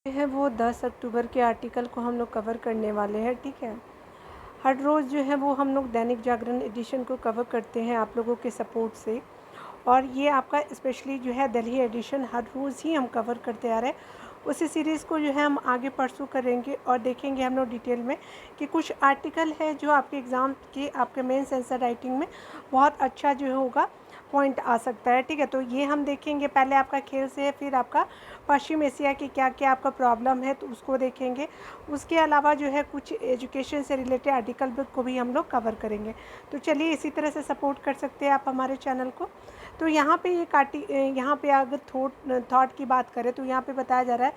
है वो 10 अक्टूबर के आर्टिकल को हम लोग कवर करने वाले हैं, ठीक है। हर रोज़ जो है वो हम लोग दैनिक जागरण एडिशन को कवर करते हैं आप लोगों के सपोर्ट से, और ये आपका स्पेशली जो है दिल्ली एडिशन हर रोज़ ही हम कवर करते आ रहे हैं। उसी सीरीज़ को जो है हम आगे परसू करेंगे और देखेंगे हम लोग डिटेल में कि कुछ आर्टिकल है जो आपके एग्ज़ाम के आपके मेंस आंसर राइटिंग में बहुत अच्छा जो होगा पॉइंट आ सकता है, ठीक है। तो ये हम देखेंगे, पहले आपका खेल से है, फिर आपका पश्चिम एशिया की क्या क्या आपका प्रॉब्लम है तो उसको देखेंगे। उसके अलावा जो है कुछ एजुकेशन से रिलेटेड आर्टिकल बुक को भी हम लोग कवर करेंगे। तो चलिए इसी तरह से सपोर्ट कर सकते हैं आप हमारे चैनल को। तो यहाँ पे यहाँ पे अगर थॉट की बात करें तो यहाँ पे बताया जा रहा है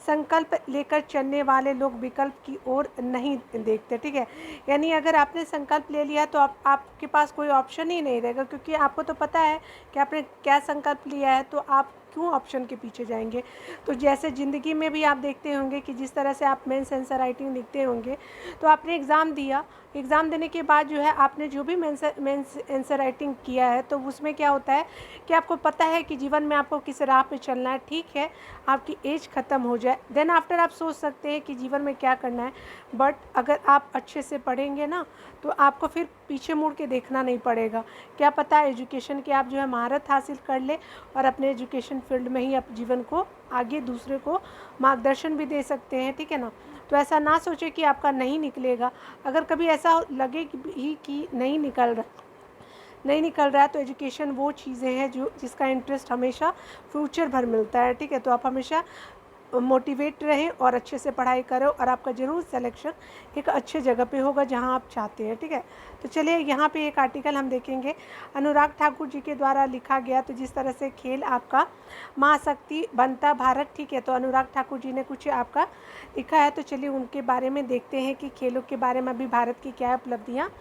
संकल्प लेकर चलने वाले लोग विकल्प की ओर नहीं देखते, ठीक है। यानी अगर आपने संकल्प ले लिया तो आपके पास कोई ऑप्शन ही नहीं रहेगा, क्योंकि आपको तो पता है कि आपने क्या संकल्प लिया है, तो आप क्यों ऑप्शन के पीछे जाएंगे। तो जैसे ज़िंदगी में भी आप देखते होंगे कि जिस तरह से आप मेंस आंसर राइटिंग लिखते होंगे, तो आपने एग्ज़ाम दिया, एग्ज़ाम देने के बाद जो है आपने जो भी मेंस आंसर राइटिंग किया है, तो उसमें क्या होता है कि आपको पता है कि जीवन में आपको किस राह पे चलना है, ठीक है। आपकी एज ख़त्म हो जाए, देन आफ्टर आप सोच सकते हैं कि जीवन में क्या करना है। बट अगर आप अच्छे से पढ़ेंगे ना, तो आपको फिर पीछे मुड़ के देखना नहीं पड़ेगा। क्या पता एजुकेशन की आप जो है महारत हासिल कर ले और अपने एजुकेशन फील्ड में ही आप जीवन को आगे दूसरे को मार्गदर्शन भी दे सकते हैं, ठीक है ना। तो ऐसा ना सोचे कि आपका नहीं निकलेगा। अगर कभी ऐसा लगे कि नहीं निकल रहा है, तो एजुकेशन वो चीज़ें हैं जो जिसका इंटरेस्ट हमेशा फ्यूचर भर मिलता है, ठीक है। तो आप हमेशा मोटिवेट रहें और अच्छे से पढ़ाई करो और आपका ज़रूर सिलेक्शन एक अच्छे जगह पे होगा जहां आप चाहते हैं, ठीक है। तो चलिए यहाँ पे एक आर्टिकल हम देखेंगे अनुराग ठाकुर जी के द्वारा लिखा गया। तो जिस तरह से खेल आपका महाशक्ति बनता भारत, ठीक है। तो अनुराग ठाकुर जी ने कुछ आपका लिखा है, तो चलिए उनके बारे में देखते हैं कि खेलों के बारे में अभी भारत की क्या उपलब्धियाँ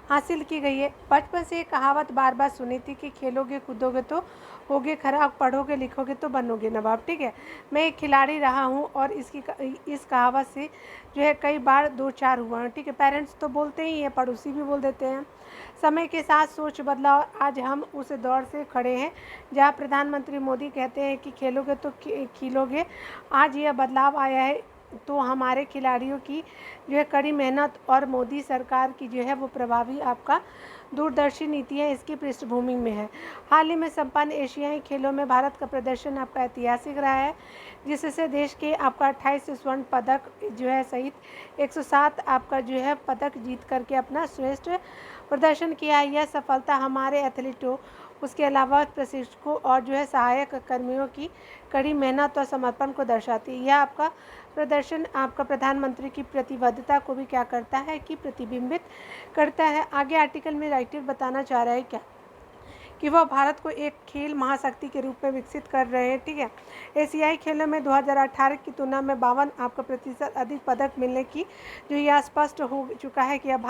हासिल की गई है। बचपन से एक कहावत बार बार सुनी थी कि खेलोगे कूदोगे तो होगे खराब, पढ़ोगे लिखोगे तो बनोगे नवाब, ठीक है। मैं एक खिलाड़ी रहा हूँ और इस कहावत से जो है कई बार दो चार हुआ है, ठीक है। पेरेंट्स तो बोलते ही हैं, पड़ोसी भी बोल देते हैं। समय के साथ सोच बदला और आज हम उस दौर से खड़े हैं जहाँ प्रधानमंत्री मोदी कहते हैं कि खेलोगे तो खिलोगे। आज यह बदलाव आया है तो हमारे खिलाड़ियों की जो है कड़ी मेहनत और मोदी सरकार की जो है वो प्रभावी आपका दूरदर्शी नीतियाँ इसकी पृष्ठभूमि में है। हाल ही में संपन्न एशियाई खेलों में भारत का प्रदर्शन आपका ऐतिहासिक रहा है, जिससे देश के आपका 28 स्वर्ण पदक जो है सहित 107 आपका जो है पदक जीत करके अपना श्रेष्ठ प्रदर्शन किया है। यह सफलता हमारे एथलीटों, उसके अलावा प्रशिक्षकों और जो है सहायक कर्मियों की कड़ी मेहनत और समर्पण को दर्शाती है। यह आपका प्रदर्शन आपका प्रधानमंत्री की प्रतिबद्धता को भी क्या करता है कि प्रतिबिंबित करता है। आगे आर्टिकल में राइटर बताना चाह रहा है क्या कि वह भारत को एक खेल महाशक्ति के रूप में विकसित कर रहे हैं, ठीक है। एशियाई खेलों में 2018 की तुलना में 52 आपका प्रतिशत अधिक पदक मिलने की जो यह स्पष्ट हो चुका है कि अब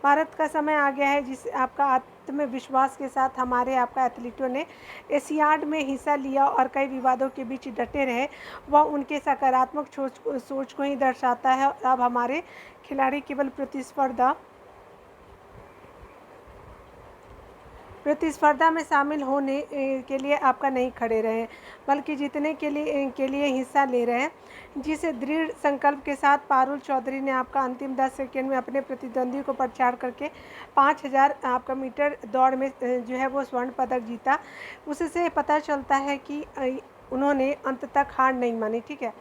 भारत का समय आ गया है जिस आपका आत्मविश्वास के साथ हमारे आपका एथलीटों ने एशियाड में हिस्सा लिया और कई विवादों के बीच डटे रहे। वह उनके सकारात्मक सोच को ही दर्शाता है। अब हमारे खिलाड़ी केवल प्रतिस्पर्धा में शामिल होने के लिए आपका नहीं खड़े रहे, बल्कि जीतने के लिए हिस्सा ले रहे हैं। जिस दृढ़ संकल्प के साथ पारुल चौधरी ने आपका अंतिम 10 सेकंड में अपने प्रतिद्वंदी को पछाड़ करके 5000 आपका मीटर दौड़ में जो है वो स्वर्ण पदक जीता, उससे पता चलता है कि उन्होंने अंत तक हार नहीं मानी, ठीक है।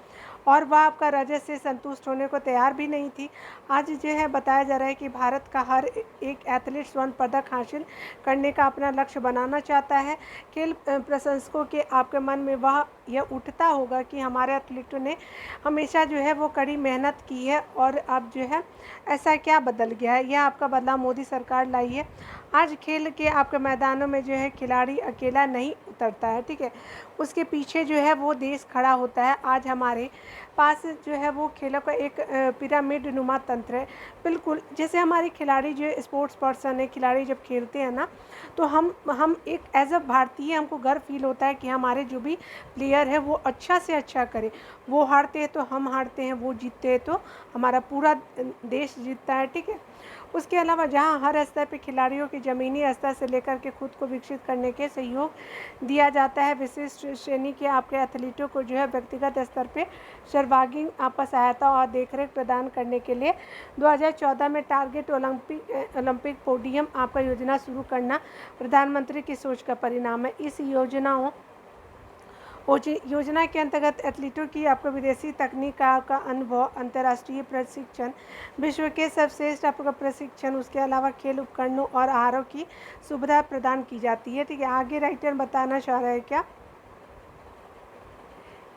और वह आपका रजत से संतुष्ट होने को तैयार भी नहीं थी। आज जो है बताया जा रहा है कि भारत का हर एक एथलीट स्वर्ण पदक हासिल करने का अपना लक्ष्य बनाना चाहता है। खेल प्रशंसकों के आपके मन में वह यह उठता होगा कि हमारे एथलीटों ने हमेशा जो है वो कड़ी मेहनत की है और अब जो है ऐसा क्या बदल गया है। यह आपका बदलाव मोदी सरकार लाई है। आज खेल के आपके मैदानों में जो है खिलाड़ी अकेला नहीं उतरता है, ठीक है। उसके पीछे जो है वो देश खड़ा होता है। आज हमारे पास जो है वो खेलों का एक पिरामिड नुमा तंत्र है। बिल्कुल जैसे हमारे खिलाड़ी जो स्पोर्ट्स पर्सन है, खिलाड़ी जब खेलते हैं ना, तो हम एक एज अ भारतीय हमको गर्व फील होता है कि हमारे जो भी प्लेयर है वो अच्छा से अच्छा करे। वो हारते हैं तो हम हारते हैं, वो जीतते हैं तो हमारा पूरा देश जीतता है, ठीक है। उसके अलावा जहां हर स्तर पर खिलाड़ियों के ज़मीनी स्तर से लेकर के खुद को विकसित करने के सहयोग दिया जाता है। विशिष्ट श्रेणी के आपके एथलीटों को जो है व्यक्तिगत स्तर पे सर्वांगीण आपका सहायता और देखरेख प्रदान करने के लिए 2014 में टारगेट ओलंपिक पोडियम आपका योजना शुरू करना प्रधानमंत्री की सोच का परिणाम है। इस योजना के अंतर्गत एथलीटों की आपको विदेशी तकनीक का अनुभव, अंतर्राष्ट्रीय प्रशिक्षण, विश्व के सर्वश्रेष्ठ आपका प्रशिक्षण, उसके अलावा खेल उपकरणों और आहारों की सुविधा प्रदान की जाती है। ठीक है, आगे राइटर बताना चाह रहा है क्या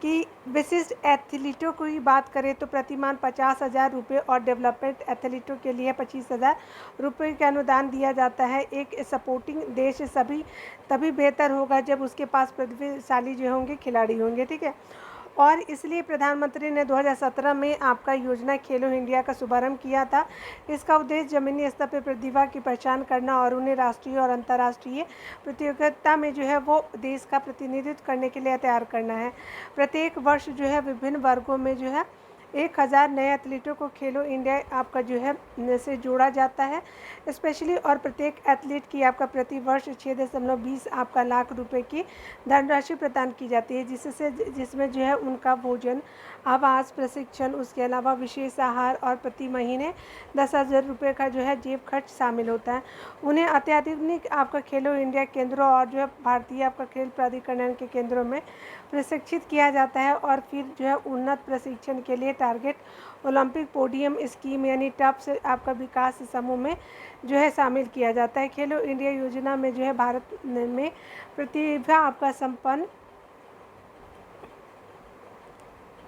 कि विशिष्ट एथलीटों की बात करें तो प्रतिमाह 50,000 रुपये और डेवलपमेंट एथलीटों के लिए 25,000 रुपये का अनुदान दिया जाता है। एक सपोर्टिंग देश तभी बेहतर होगा जब उसके पास प्रतिभाशाली जो होंगे खिलाड़ी होंगे। ठीक है, और इसलिए प्रधानमंत्री ने 2017 में आपका योजना खेलो इंडिया का शुभारंभ किया था। इसका उद्देश्य ज़मीनी स्तर पर प्रतिभा की पहचान करना और उन्हें राष्ट्रीय और अंतर्राष्ट्रीय प्रतियोगिता में जो है वो देश का प्रतिनिधित्व करने के लिए तैयार करना है। प्रत्येक वर्ष जो है विभिन्न वर्गों में जो है 1,000 नए एथलीटों को खेलो इंडिया आपका जो है से जोड़ा जाता है स्पेशली, और प्रत्येक एथलीट की आपका प्रति वर्ष 6.20 आपका लाख रुपए की धनराशि प्रदान की जाती है, जिसमें जो है उनका भोजन, आवास, प्रशिक्षण, उसके अलावा विशेष आहार और प्रति महीने 10,000 रुपये का जो है जेब खर्च शामिल होता है। उन्हें अत्याधुनिक आपका खेलो इंडिया केंद्रों और जो है भारतीय आपका खेल प्राधिकरण के केंद्रों में प्रशिक्षित किया जाता है और फिर जो है उन्नत प्रशिक्षण के लिए टारगेट ओलंपिक पोडियम स्कीम यानी टॉप से आपका विकास समूह में जो है शामिल किया जाता है। खेलो इंडिया योजना में जो है भारत में प्रतिभा आपका संपन्न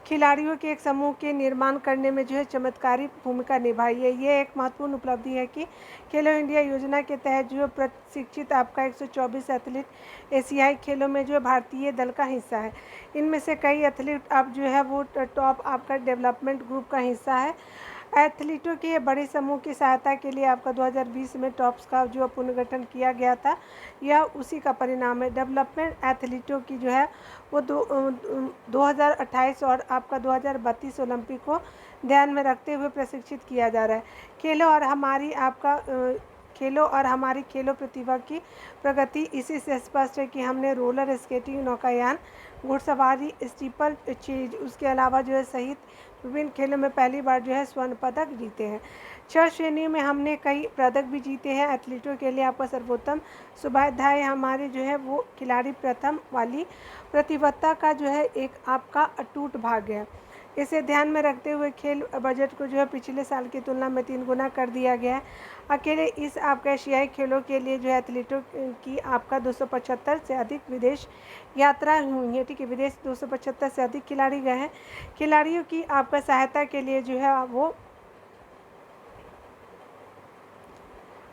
खिलाड़ियों के एक समूह के निर्माण करने में जो है चमत्कारी भूमिका निभाई है। ये एक महत्वपूर्ण उपलब्धि है कि खेलो इंडिया योजना के तहत जो प्रशिक्षित आपका 124 एथलीट एशियाई खेलों में जो भारतीय दल का हिस्सा है। इनमें से कई एथलीट अब जो है वो टॉप आपका डेवलपमेंट ग्रुप का हिस्सा है। एथलीटों के बड़े समूह की सहायता के लिए आपका 2020 में टॉप्स का जो पुनर्गठन किया गया था, यह उसी का परिणाम है। डेवलपमेंट एथलीटों की जो है वो 2028 और आपका 2032 ओलंपिक को ध्यान में रखते हुए प्रशिक्षित किया जा रहा है। खेलो और हमारी खेलो प्रतिभा की प्रगति इसी से स्पष्ट है कि हमने रोलर स्केटिंग, नौकायान, घुड़सवारी, स्टीपल चेज, उसके अलावा जो है सहित विभिन्न खेलों में पहली बार जो है स्वर्ण पदक जीते हैं। 6 श्रेणियों में हमने कई पदक भी जीते हैं। एथलीटों के लिए आपका सर्वोत्तम सुविधाएं हमारे जो है वो खिलाड़ी प्रथम वाली प्रतिबद्धता का जो है एक आपका अटूट भाग है। इसे ध्यान में रखते हुए खेल बजट को जो है पिछले साल की तुलना में 3 गुना कर दिया गया है। अकेले इस आपका एशियाई खेलों के लिए जो है एथलीटों की आपका 275 से अधिक विदेश यात्रा हुई है। ठीक है, विदेश 275 से अधिक खिलाड़ी गए हैं। खिलाड़ियों की आपका सहायता के लिए जो है वो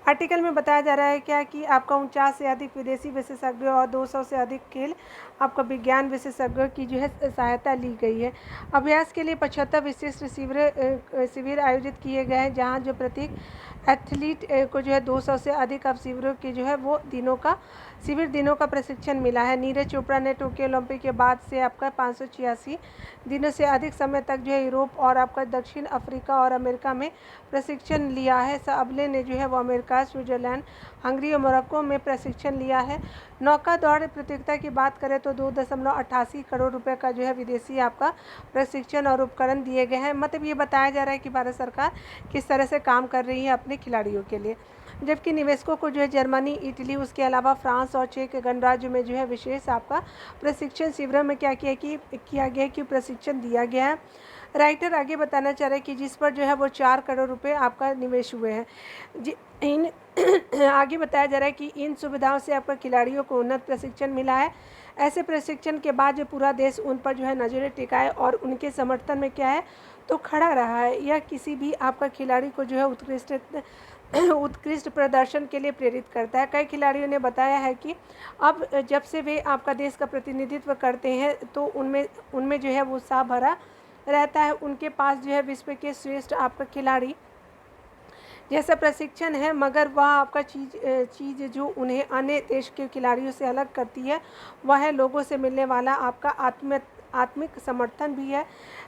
आर्टिकल में बताया जा रहा है क्या कि आपका 49 से अधिक विदेशी विशेषज्ञों और 200 से अधिक खेल आपका विज्ञान विशेषज्ञों की जो है सहायता ली गई है। अभ्यास के लिए 75 विशिष्ट शिविर आयोजित किए गए हैं, जहां जो प्रत्येक एथलीट को जो है 200 से अधिक अब शिविरों की जो है वो दिनों का प्रशिक्षण मिला है। नीरज चोपड़ा ने टोक्यो ओलंपिक के बाद से आपका 586 दिनों से अधिक समय तक जो है यूरोप और आपका दक्षिण अफ्रीका और अमेरिका में प्रशिक्षण लिया है। सबले ने जो है वो अमेरिका, स्विट्जरलैंड, हंगरी और मोरक्को में प्रशिक्षण लिया है। नौका दौड़ प्रतियोगिता की बात करें तो 2.88 करोड़ रुपए का जो है विदेशी आपका प्रशिक्षण और उपकरण दिए गए हैं। मतलब ये बताया जा रहा है कि भारत सरकार किस तरह से काम कर रही है अपने खिलाड़ियों के लिए, जबकि निवेशकों को जो है जर्मनी, इटली, उसके अलावा फ्रांस और चेक गणराज्य में जो है विशेष आपका प्रशिक्षण शिविरों में क्या किया गया कि प्रशिक्षण दिया गया है। राइटर आगे बताना चाह रहे हैं कि जिस पर जो है वो 4 करोड़ रुपए आपका निवेश हुए हैं। आगे बताया जा रहा है कि इन सुविधाओं से आपका खिलाड़ियों को उन्नत प्रशिक्षण मिला है। ऐसे प्रशिक्षण के बाद जो पूरा देश उन पर जो है नजरें टिकाए और उनके समर्थन में क्या है तो खड़ा रहा है। यह किसी भी आपका खिलाड़ी को जो है उत्कृष्ट प्रदर्शन के लिए प्रेरित करता है। कई खिलाड़ियों ने बताया है कि अब जब से वे आपका देश का प्रतिनिधित्व करते हैं तो उनमें जो है वो उत्साह भरा रहता है। उनके पास जो है विश्व के श्रेष्ठ आपका खिलाड़ी जैसा प्रशिक्षण है, मगर वह आपका चीज़ जो उन्हें अन्य देश के खिलाड़ियों से अलग करती है वह है लोगों से मिलने वाला आपका आत्मिक समर्थन भी है।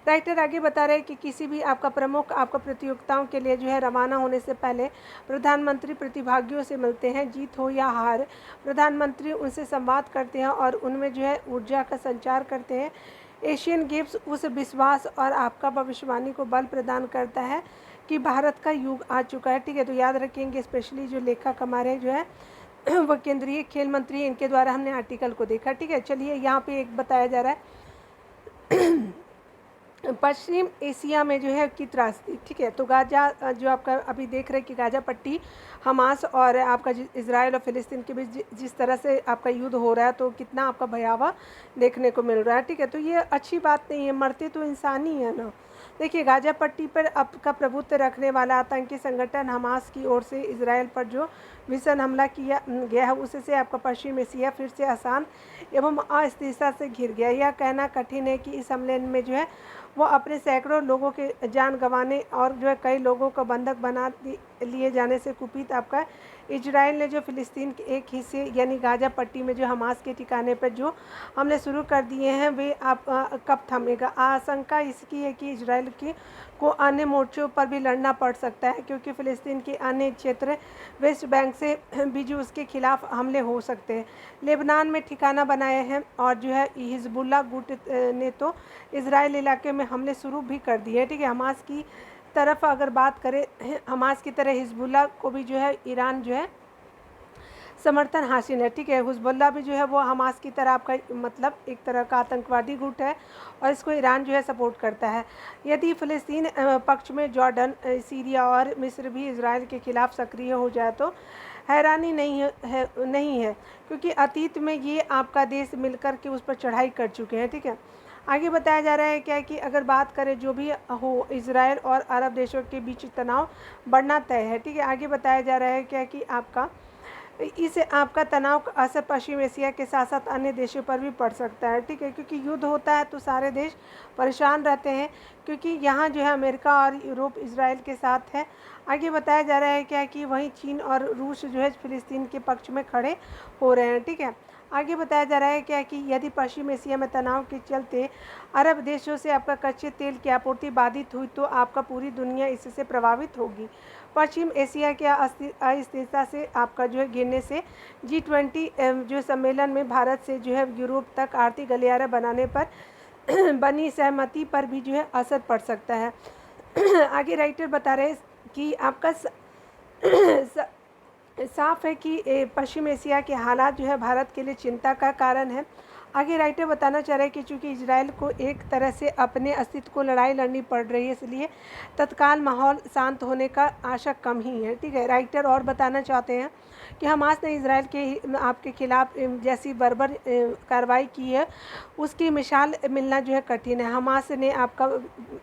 राइटर आगे बता रहे हैं कि किसी भी आपका प्रमुख आपका प्रतियोगिताओं के लिए जो है रवाना होने से पहले प्रधानमंत्री प्रतिभागियों से मिलते हैं। जीत हो या हार, प्रधानमंत्री उनसे संवाद करते हैं और उनमें जो है ऊर्जा का संचार करते हैं। एशियन गेम्स उस विश्वास और आपका भविष्यवाणी को बल प्रदान करता है कि भारत का युग आ चुका है। ठीक है, तो याद रखेंगे, स्पेशली जो लेखक हमारे जो है वो केंद्रीय खेल मंत्री, इनके द्वारा हमने आर्टिकल को देखा। ठीक है, चलिए यहाँ पे एक बताया जा रहा है पश्चिम एशिया में जो है की त्रासदी। ठीक है, तो गाजा जो आपका अभी देख रहे हैं कि गाजा पट्टी हमास और आपका इजराइल और फिलिस्तीन के बीच जिस तरह से आपका युद्ध हो रहा है, तो कितना आपका भयावह देखने को मिल रहा है। ठीक है, तो ये अच्छी बात नहीं है, मरते तो इंसान ही है ना। देखिए, गाजा पट्टी पर आपका प्रभुत्व रखने वाला आतंकी संगठन हमास की ओर से इजराइल पर जो भीषण हमला किया गया है, उससे आपका पश्चिम एशिया फिर से आसान एवं अस्थिरता से घिर गया। यह कहना कठिन है कि इस हमले में जो है वो अपने सैकड़ों लोगों के जान गंवाने और जो है कई लोगों को बंधक बना लिए जाने से कुपित आपका इजराइल ने जो फ़िलिस्तीन के एक हिस्से यानी गाजा पट्टी में जो हमास के ठिकाने पर जो हमले शुरू कर दिए हैं, वे आप कब थमेगा। आशंका इसकी है कि इजराइल की को अन्य मोर्चों पर भी लड़ना पड़ सकता है, क्योंकि फ़िलिस्तीन के अन्य क्षेत्र वेस्ट बैंक से भी जो उसके खिलाफ हमले हो सकते हैं। लेबनान में ठिकाना बनाए हैं और जो है हिजबुल्ला गुट ने तो इजराइल इलाके में हमले शुरू भी कर दिए हैं। ठीक है, हमास की तरफ अगर बात करें, हमास की तरह हिजबुल्ला को भी जो है ईरान जो है समर्थन हासिल है। ठीक है, हिजबुल्ला भी जो है वो हमास की तरह आपका मतलब एक तरह का आतंकवादी गुट है और इसको ईरान जो है सपोर्ट करता है। यदि फ़िलिस्तीन पक्ष में जॉर्डन, सीरिया और मिस्र भी इजराइल के खिलाफ सक्रिय हो जाए तो हैरानी नहीं है, क्योंकि अतीत में ये आपका देश मिलकर के उस पर चढ़ाई कर चुके हैं। ठीक है, आगे बताया जा रहा है क्या कि अगर बात करें जो भी हो, इजराइल और अरब देशों के बीच तनाव बढ़ना तय है। ठीक है, आगे बताया जा रहा है क्या कि आपका इस आपका तनाव का असर पश्चिम एशिया के साथ साथ अन्य देशों पर भी पड़ सकता है। ठीक है, क्योंकि युद्ध होता है तो सारे देश परेशान रहते हैं, क्योंकि यहाँ जो है अमेरिका और यूरोप इजराइल के साथ है। आगे बताया जा रहा है क्या कि वहीं चीन और रूस जो है फिलिस्तीन के पक्ष में खड़े हो रहे हैं। ठीक है, आगे बताया जा रहा है क्या कि यदि पश्चिम एशिया में तनाव के चलते अरब देशों से आपका कच्चे तेल की आपूर्ति बाधित हुई तो आपका पूरी दुनिया इससे प्रभावित होगी। पश्चिम एशिया के अस्थिरता से आपका जो है गिरने से G20 जो सम्मेलन में भारत से जो है यूरोप तक आर्थिक गलियारा बनाने पर बनी सहमति पर भी जो है असर पड़ सकता है। आगे राइटर बता रहे हैं कि आपका साफ है कि पश्चिम एशिया के हालात जो है भारत के लिए चिंता का कारण है। आगे राइटर बताना चाह रहे हैं कि चूँकि इजराइल को एक तरह से अपने अस्तित्व को लड़ाई लड़नी पड़ रही है, इसलिए तत्काल माहौल शांत होने का आशा कम ही है। ठीक है, राइटर और बताना चाहते हैं कि हमास ने इजराइल के आपके खिलाफ जैसी बर्बर कार्रवाई की है, उसकी मिसाल मिलना जो है कठिन है। हमास ने आपका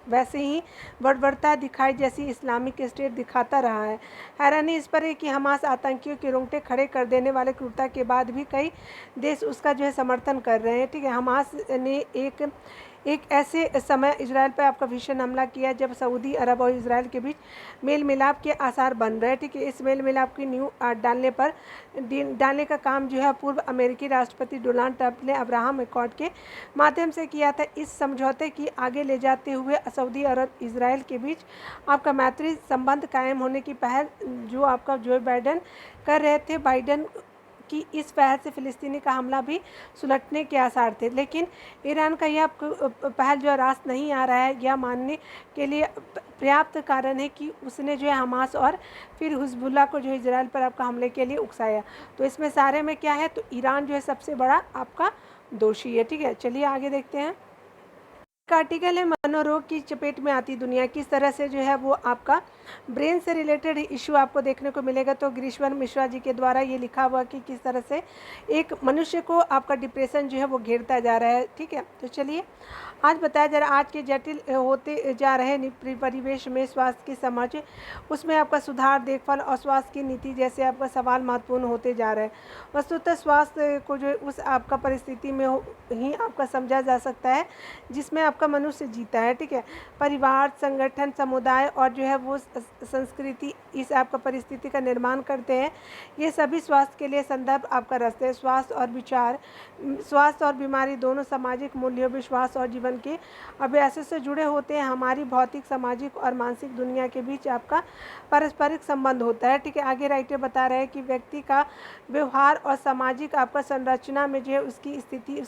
वैसे ही बर्बरता दिखाई जैसी इस्लामिक स्टेट दिखाता रहा है। हैरानी इस पर है कि हमास आतंकियों के रोंगटे खड़े कर देने वाले क्रूरता के बाद भी कई देश उसका जो है समर्थन कर रहे हैं। ठीक है, हमास ने एक ऐसे समय इजराइल पर आपका भीषण हमला किया जब सऊदी अरब और इजराइल के बीच मेल मिलाप के आसार बन रहे हैं। ठीक है, इस मेल मिलाप की नींव डालने का काम जो है पूर्व अमेरिकी राष्ट्रपति डोनाल्ड ट्रंप ने अब्राहम अकॉर्ड के माध्यम से किया था। इस समझौते की आगे ले जाते हुए सऊदी अरब इजराइल के बीच आपका मैत्री संबंध कायम होने की पहल जो आपका जो बाइडन कर रहे थे। बाइडन कि इस पहल से फ़िलिस्तीनी का हमला भी सुलटने के आसार थे, लेकिन ईरान का यह पहल जो रास्त नहीं आ रहा है, यह मानने के लिए पर्याप्त कारण है कि उसने जो है हमास और फिर हिजबुल्लाह को जो है इजराइल पर आपका हमले के लिए उकसाया। तो इसमें सारे में क्या है, तो ईरान जो है सबसे बड़ा आपका दोषी है। ठीक है, चलिए आगे देखते हैं। का आर्टिकल है मनोरोग की चपेट में आती दुनिया, किस तरह से जो है वो आपका ब्रेन से रिलेटेड इशू आपको देखने को मिलेगा। तो ग्रीश्वर मिश्रा जी के द्वारा ये लिखा हुआ कि किस तरह से एक मनुष्य को आपका डिप्रेशन जो है वो घेरता जा रहा है। ठीक है, तो चलिए आज बताया जा रहा है आज के जटिल होते जा रहे परिवेश में स्वास्थ्य की समझ, उसमें आपका सुधार, देखभाल और स्वास्थ्य की नीति जैसे आपका सवाल महत्वपूर्ण होते जा रहे हैं। वस्तुतः स्वास्थ्य को जो उस आपका परिस्थिति में ही आपका समझा जा सकता है जिसमें आपका मनुष्य जीता है, ठीक है। परिवार, संगठन, समुदाय और जो है वो संस्कृति इस आपका परिस्थिति का निर्माण करते हैं। ये सभी स्वास्थ्य के लिए संदर्भ आपका रचते हैं। स्वास्थ्य और विचार, स्वास्थ्य और बीमारी दोनों सामाजिक मूल्यों, विश्वास और जीवन के अभ्यासों से जुड़े होते हैं। हमारी भौतिक, सामाजिक और मानसिक दुनिया के बीच आपका पारस्परिक संबंध होता है, ठीक है। आगे राइटर बता रहे हैं कि व्यक्ति का व्यवहार और सामाजिक आपका संरचना में जो है उसकी स्थिति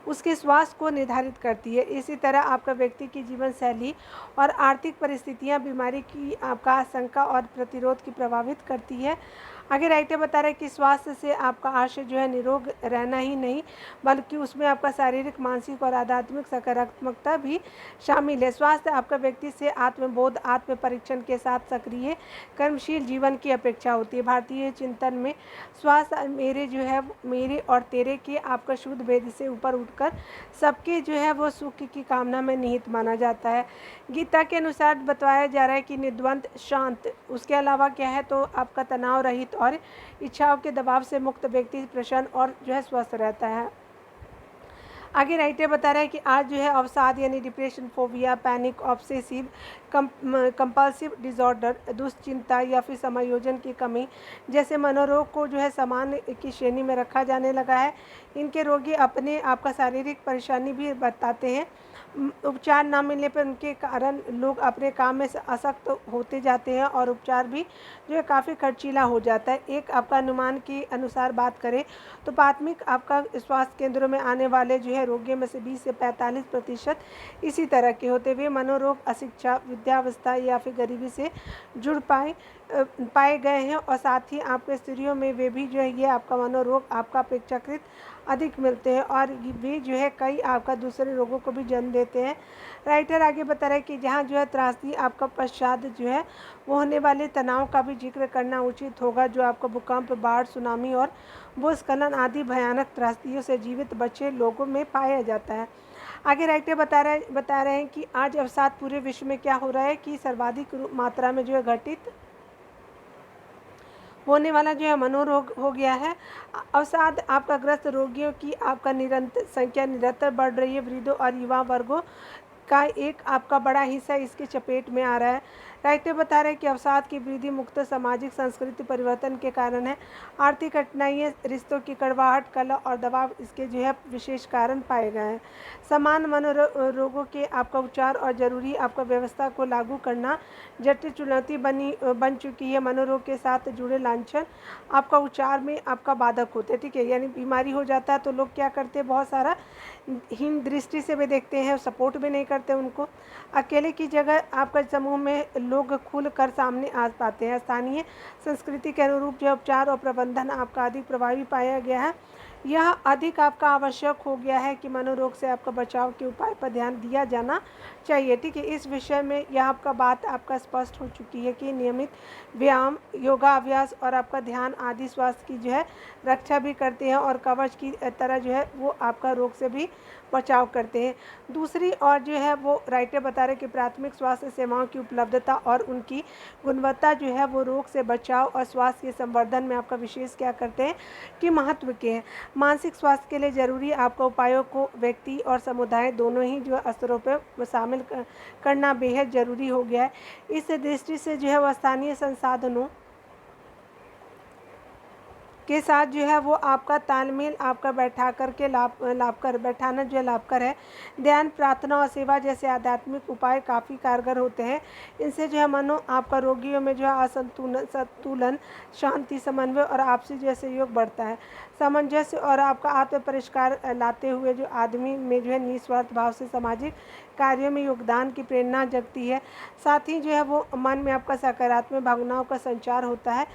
उसके स्वास्थ्य को निर्धारित करती है। इसी तरह आपका व्यक्ति की जीवन शैली और आर्थिक परिस्थितियां बीमारी की आपका आशंका और प्रतिरोध की प्रभावित करती है। आगे राइटर बता रहे हैं कि स्वास्थ्य से आपका आशय जो है निरोग रहना ही नहीं, बल्कि उसमें आपका शारीरिक, मानसिक और आध्यात्मिक सकारात्मकता भी शामिल है। स्वास्थ्य आपका व्यक्ति से आत्मबोध, आत्म परीक्षण के साथ सक्रिय कर्मशील जीवन की अपेक्षा होती है। भारतीय चिंतन में स्वास्थ्य मेरे और तेरे के आपका शुद्ध भेद से ऊपर उठकर सबके जो है वो सुख की कामना में निहित माना जाता है। गीता के अनुसार बताया जा रहा है कि निद्वंत, शांत, उसके अलावा क्या है तो आपका तनाव रहित और इच्छाओं के दबाव से मुक्त व्यक्ति प्रसन्न और जो है स्वस्थ रहता है। आगे राइटर बता रहा है कि आज जो है अवसाद यानी depression, phobia, panic, obsessive compulsive disorder, दुश्चिंता या फिर समायोजन की कमी जैसे मनोरोग को जो है सामान्य की श्रेणी में रखा जाने लगा है। इनके रोगी अपने आपका शारीरिक परेशानी भी बताते हैं। उपचार ना मिलने पर उनके कारण लोग अपने काम में आसक्त होते जाते हैं और उपचार भी जो है काफ़ी खर्चीला हो जाता है। एक आपका अनुमान के अनुसार बात करें तो प्राथमिक आपका स्वास्थ्य केंद्रों में आने वाले जो है रोगियों में से 20 से 45% इसी तरह के होते हुए मनोरोग, अशिक्षा, वृद्धावस्था या फिर गरीबी से जुड़ पाए गए हैं। और साथ ही आपके स्त्रियों में वे भी जो है ये आपका मनोरोग आपका अपेक्षाकृत अधिक मिलते हैं और वे जो है कई आपका दूसरे रोगों को भी जन्म देते हैं। राइटर आगे बता रहे हैं कि जहाँ जो है त्रासदी आपका पश्चात जो है वो होने वाले तनाव का भी जिक्र करना उचित होगा, जो आपका भूकंप, बाढ़, सुनामी और भूस्खलन आदि भयानक त्रासदियों से जीवित बचे लोगों में पाया जाता है। आगे राइटर बता रहे हैं कि आज अवसाद पूरे विश्व में क्या हो रहा है कि सर्वाधिक मात्रा में जो है घटित होने वाला जो है मनोरोग हो गया है। अवसाद आपका ग्रस्त रोगियों की आपका निरंतर संख्या निरंतर बढ़ रही है। वृद्धों और युवा वर्गों का एक आपका बड़ा हिस्सा इसकी चपेट में आ रहा है। राइटर बता रहे हैं कि अवसाद की वृद्धि मुक्त सामाजिक संस्कृति परिवर्तन के कारण है। आर्थिक कठिनाइयाँ, रिश्तों की कड़वाहट, कलह और दबाव इसके जो है विशेष कारण पाए गए हैं। समान मनोरोगों के आपका उपचार और जरूरी आपका व्यवस्था को लागू करना जटिल चुनौती बन चुकी है। मनोरोग के साथ जुड़े लांछन आपका उपचार में आपका बाधक होते हैं, ठीक है। यानी बीमारी हो जाता है तो लोग क्या करते हैं, बहुत सारा हीन दृष्टि से भी देखते हैं, सपोर्ट भी नहीं करते उनको। अकेले की जगह आपका समूह में लोग खुल कर सामने आ पाते हैं। स्थानीय संस्कृति के अनुरूप जो उपचार और प्रबंधन आपका अधिक प्रभावी पाया गया है। यह अधिक आपका आवश्यक हो गया है कि मनोरोग से आपका बचाव के उपाय पर ध्यान दिया जाना चाहिए, ठीक है। इस विषय में यह आपका बात आपका स्पष्ट हो चुकी है कि नियमित व्यायाम, योगाभ्यास और आपका ध्यान आदि स्वास्थ्य की जो है रक्षा भी करते हैं और कवच की तरह जो है वो आपका रोग से भी बचाव करते हैं। दूसरी और जो है वो राइटर बता रहे कि प्राथमिक स्वास्थ्य सेवाओं की उपलब्धता और उनकी गुणवत्ता जो है वो रोग से बचाव और स्वास्थ्य के संवर्धन में आपका विशेष क्या करते हैं कि महत्व के हैं। मानसिक स्वास्थ्य के लिए जरूरी आपका उपायों को व्यक्ति और समुदाय दोनों ही जो स्तरों पर शामिल करना बेहद जरूरी हो गया है। इस दृष्टि से जो है वह स्थानीय संसाधनों के साथ जो है वो आपका तालमेल आपका बैठाना जो है लाभकर है। ध्यान, प्रार्थना और सेवा जैसे आध्यात्मिक उपाय काफ़ी कारगर होते हैं। इनसे जो है मनो आपका रोगियों में जो है संतुलन, शांति, समन्वय और आपसी जो है सहयोग बढ़ता है। सामंजस्य और आपका आत्म परिष्कार लाते हुए जो आदमी में जो है निस्वार्थ भाव से सामाजिक कार्यों में योगदान की प्रेरणा जगती है। साथ ही जो है वो मन में आपका सकारात्मक भावनाओं का संचार होता है।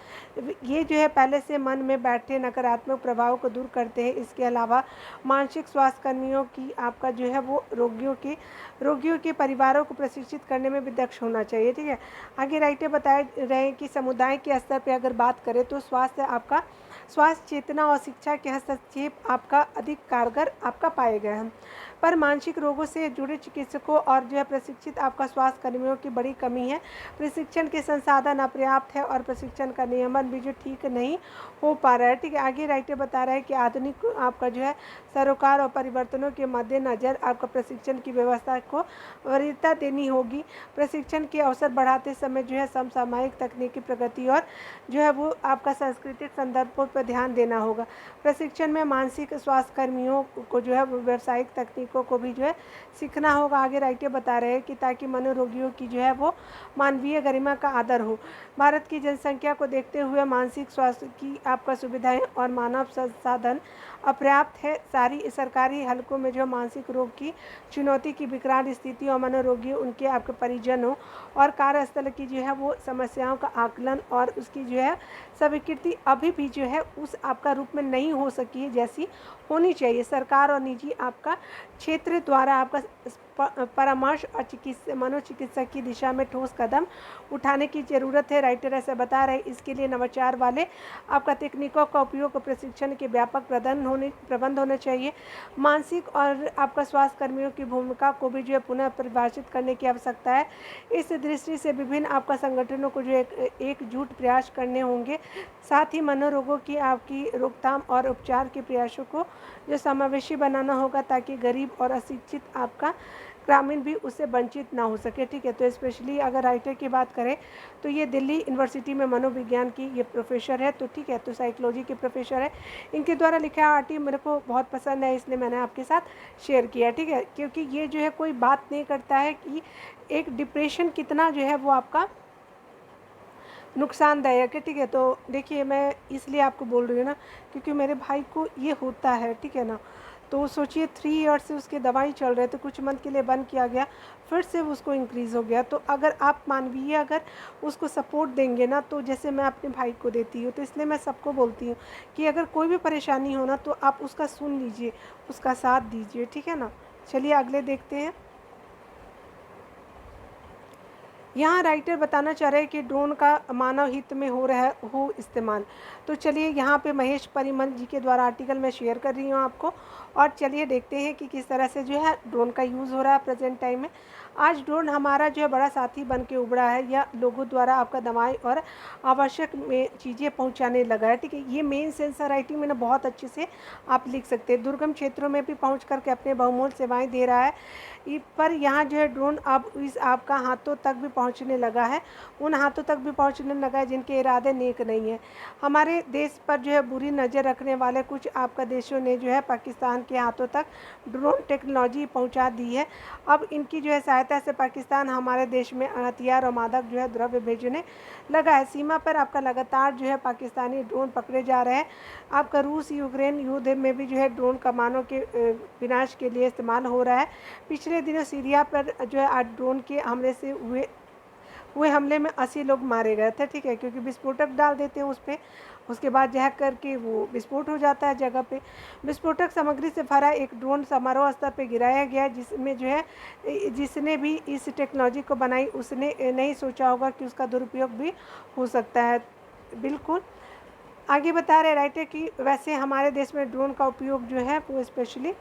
ये जो है पहले से मन में बैठे नकारात्मक प्रभाव को दूर करते हैं। इसके अलावा मानसिक स्वास्थ्य कर्मियों की आपका जो है वो रोगियों के परिवारों को प्रशिक्षित करने में भी दक्ष होना चाहिए, ठीक है। आगे राइटर बताए रहे हैं कि समुदाय के स्तर पर अगर बात करें तो स्वास्थ्य आपका स्वास्थ्य चेतना और शिक्षा के हस्तक्षेप आपका अधिक कारगर आपका पाए गए हैं। पर मानसिक रोगों से जुड़े चिकित्सकों और जो है प्रशिक्षित आपका स्वास्थ्य कर्मियों की बड़ी कमी है। प्रशिक्षण के संसाधन अपर्याप्त है और प्रशिक्षण का नियमन भी जो ठीक नहीं हो पा रहा है। ठीक है, आगे राइटर बता रहा है कि आधुनिक आपका जो है सरोकार और परिवर्तनों के मद्देनजर आपका प्रशिक्षण की व्यवस्था को वरीयता देनी होगी। प्रशिक्षण के अवसर बढ़ाते समय जो है समसामयिक तकनीकी प्रगति और जो है वो आपका सांस्कृतिक संदर्भों पर ध्यान देना होगा। प्रशिक्षण में मानसिक स्वास्थ्य कर्मियों को जो है व्यावसायिक तकनीकों को भी जो है सीखना होगा। आगे राइटर बता रहे हैं कि ताकि मनोरोगियों की जो है वो मानवीय गरिमा का आदर हो। भारत की जनसंख्या को देखते हुए मानसिक स्वास्थ्य की आपका सुविधाएं और मानव संसाधन अपर्याप्त है। सारी सरकारी हलकों में जो मानसिक रोग की चुनौती की विकराल स्थिति और मनोरोगी उनके आपके परिजनों और कार्यस्थल की जो है वो समस्याओं का आकलन और उसकी जो है स्वीकृति अभी भी जो है उस आपका रूप में नहीं हो सकी है जैसी होनी चाहिए। सरकार और निजी आपका क्षेत्र द्वारा आपका परामर्श और मनोचिकित्सक की दिशा में ठोस कदम उठाने की ज़रूरत है। राइटर ऐसा बता रहे इसके लिए नवाचार वाले आपका तकनीकों का उपयोग और प्रशिक्षण के व्यापक प्रबंध होने चाहिए। मानसिक और आपका स्वास्थ्य कर्मियों की भूमिका को भी जो है पुनः परिभाषित करने की आवश्यकता है। इस दृष्टि से विभिन्न आपका संगठनों को जो एकजुट प्रयास करने होंगे। साथ ही मनोरोगों की आपकी रोकथाम और उपचार के प्रयासों को जो समावेशी बनाना होगा ताकि गरीब और अशिक्षित आपका ग्रामीण भी उससे वंचित ना हो सके। ठीक है, तो स्पेशली अगर राइटर की बात करें तो ये दिल्ली यूनिवर्सिटी में मनोविज्ञान की ये प्रोफेसर है। तो ठीक है, तो साइकोलॉजी के प्रोफेसर है। इनके द्वारा लिखा आर्टिकल मेरे को बहुत पसंद है, इसलिए मैंने आपके साथ शेयर किया। ठीक है, क्योंकि ये जो है कोई बात नहीं करता है कि एक डिप्रेशन कितना जो है वो आपका नुकसानदायक है। ठीक है, तो देखिए मैं इसलिए आपको बोल रही हूँ ना क्योंकि मेरे भाई को ये होता है। ठीक है ना, तो सोचिए 3 ईयर से उसके दवाई चल रहे थे, कुछ मंथ के लिए बंद किया गया, फिर से उसको इंक्रीज़ हो गया। तो अगर आप मानवीय अगर उसको सपोर्ट देंगे ना, तो जैसे मैं अपने भाई को देती हूँ, तो इसलिए मैं सबको बोलती हूँ कि अगर कोई भी परेशानी हो ना तो आप उसका सुन लीजिए, उसका साथ दीजिए। ठीक है ना, चलिए अगले देखते हैं। यहाँ राइटर बताना चाह रहे हैं कि ड्रोन का मानव हित में हो इस्तेमाल। तो चलिए यहाँ पे महेश परिमल जी के द्वारा आर्टिकल मैं शेयर कर रही हूँ आपको, और चलिए देखते हैं कि किस तरह से जो है ड्रोन का यूज़ हो रहा है प्रेजेंट टाइम में। आज ड्रोन हमारा जो है बड़ा साथी बन के उभरा है, या लोगों द्वारा आपका दवाई और आवश्यक में चीज़ें पहुँचाने लगा है। ठीक है, ये मेन सेंसर राइटिंग में ना बहुत अच्छे से आप लिख सकते हैं। दुर्गम क्षेत्रों में भी पहुँच करके अपने बहुमूल्य सेवाएँ दे रहा है। पर यहाँ जो है ड्रोन अब इस आपका हाथों तक भी पहुँचने लगा है, उन हाथों तक भी पहुँचने लगा है जिनके इरादे नेक नहीं है। हमारे देश पर जो है बुरी नज़र रखने वाले कुछ आपका देशों ने जो है पाकिस्तान के हाथों तक ड्रोन टेक्नोलॉजी पहुँचा दी है। अब इनकी जो है सहायता से पाकिस्तान हमारे देश में हथियार और मादक जो है द्रव्य भेजने लगा है। सीमा पर आपका लगातार जो है पाकिस्तानी ड्रोन पकड़े जा रहे हैं। आपका रूस यूक्रेन युद्ध में भी जो है ड्रोन कमानों के विनाश के लिए इस्तेमाल हो रहा है। पिछले दिनों सीरिया पर जो है आज ड्रोन के हमले से हुए हमले में 80 लोग मारे गए थे। ठीक है, क्योंकि विस्फोटक डाल देते हैं उस पर, उसके बाद जहक करके वो विस्फोट हो जाता है जगह पे। विस्फोटक सामग्री से भरा एक ड्रोन समारोह स्तर पे गिराया गया, जिसमें जो है जिसने भी इस टेक्नोलॉजी को बनाई उसने नहीं सोचा होगा कि उसका दुरुपयोग भी हो सकता है। बिल्कुल आगे बता रहे राइटर कि वैसे हमारे देश में ड्रोन का उपयोग जो है वो स्पेशली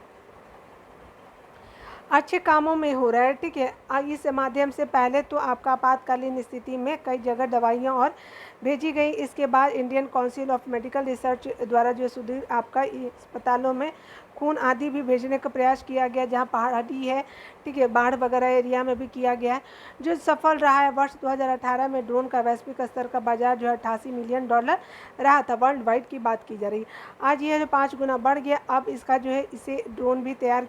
अच्छे कामों में हो रहा है। ठीक है, इस माध्यम से पहले तो आपका आपातकालीन स्थिति में कई जगह दवाइयाँ और भेजी गई। इसके बाद Indian council of medical research द्वारा जो सुदूर आपका अस्पतालों में खून आदि भी भेजने का प्रयास किया गया, जहां पहाड़ी है। ठीक है, बाढ़ वगैरह एरिया में भी किया गया है, जो सफल रहा है। वर्ष 2018 में ड्रोन का वैश्विक स्तर का बाजार जो है $88 मिलियन रहा था। वर्ल्ड वाइड की बात की जा रही है, आज यह जो 5 गुना बढ़ गया। अब इसका जो है इसे ड्रोन भी तैयार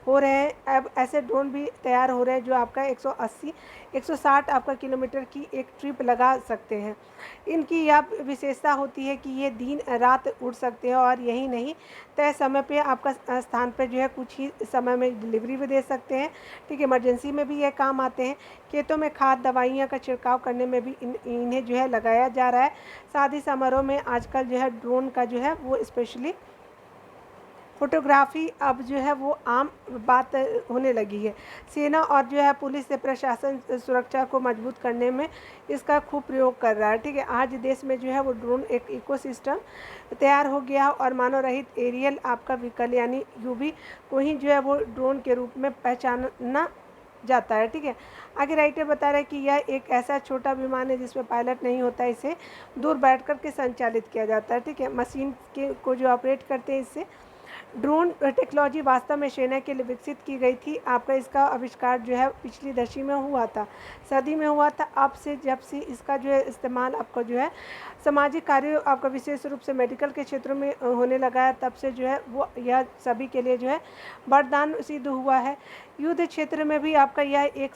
हो रहे हैं। अब ऐसे ड्रोन भी तैयार हो रहे हैं जो आपका 160 आपका किलोमीटर की एक ट्रिप लगा सकते हैं। इनकी यह विशेषता होती है कि ये दिन रात उड़ सकते हैं, और यही नहीं तय समय पे आपका स्थान पे जो है कुछ ही समय में डिलीवरी भी दे सकते हैं। ठीक है, इमरजेंसी में भी ये काम आते हैं। खेतों में खाद दवाइयाँ का छिड़काव करने में भी इन्हें जो है लगाया जा रहा है। शादी समारोह में आजकल जो है ड्रोन का जो है वो स्पेशली फोटोग्राफी अब जो है वो आम बात होने लगी है। सेना और जो है पुलिस से प्रशासन सुरक्षा को मजबूत करने में इसका खूब प्रयोग कर रहा है, ठीक है। आज देश में जो है वो ड्रोन एक इकोसिस्टम तैयार हो गया और मानव रहित एरियल आपका व्हीकल यानी यूवी को ही जो है वो ड्रोन के रूप में पहचाना जाता है, ठीक है। आगे राइटर बता रहा है कि यह एक ऐसा छोटा विमान है जिसमें पायलट नहीं होता, इसे दूर बैठ कर के संचालित किया जाता है, ठीक है। मशीन के को जो ऑपरेट करते हैं इससे ड्रोन टेक्नोलॉजी वास्तव में सेना के लिए विकसित की गई थी। आपका इसका आविष्कार जो है पिछली दशक में हुआ था, सदी में हुआ था। अब से जब से इसका जो है इस्तेमाल आपका जो है सामाजिक कार्यों आपका विशेष रूप से मेडिकल के क्षेत्रों में होने लगा है, तब से जो है वो यह सभी के लिए जो है वरदान सिद्ध हुआ है। युद्ध क्षेत्र में भी आपका यह एक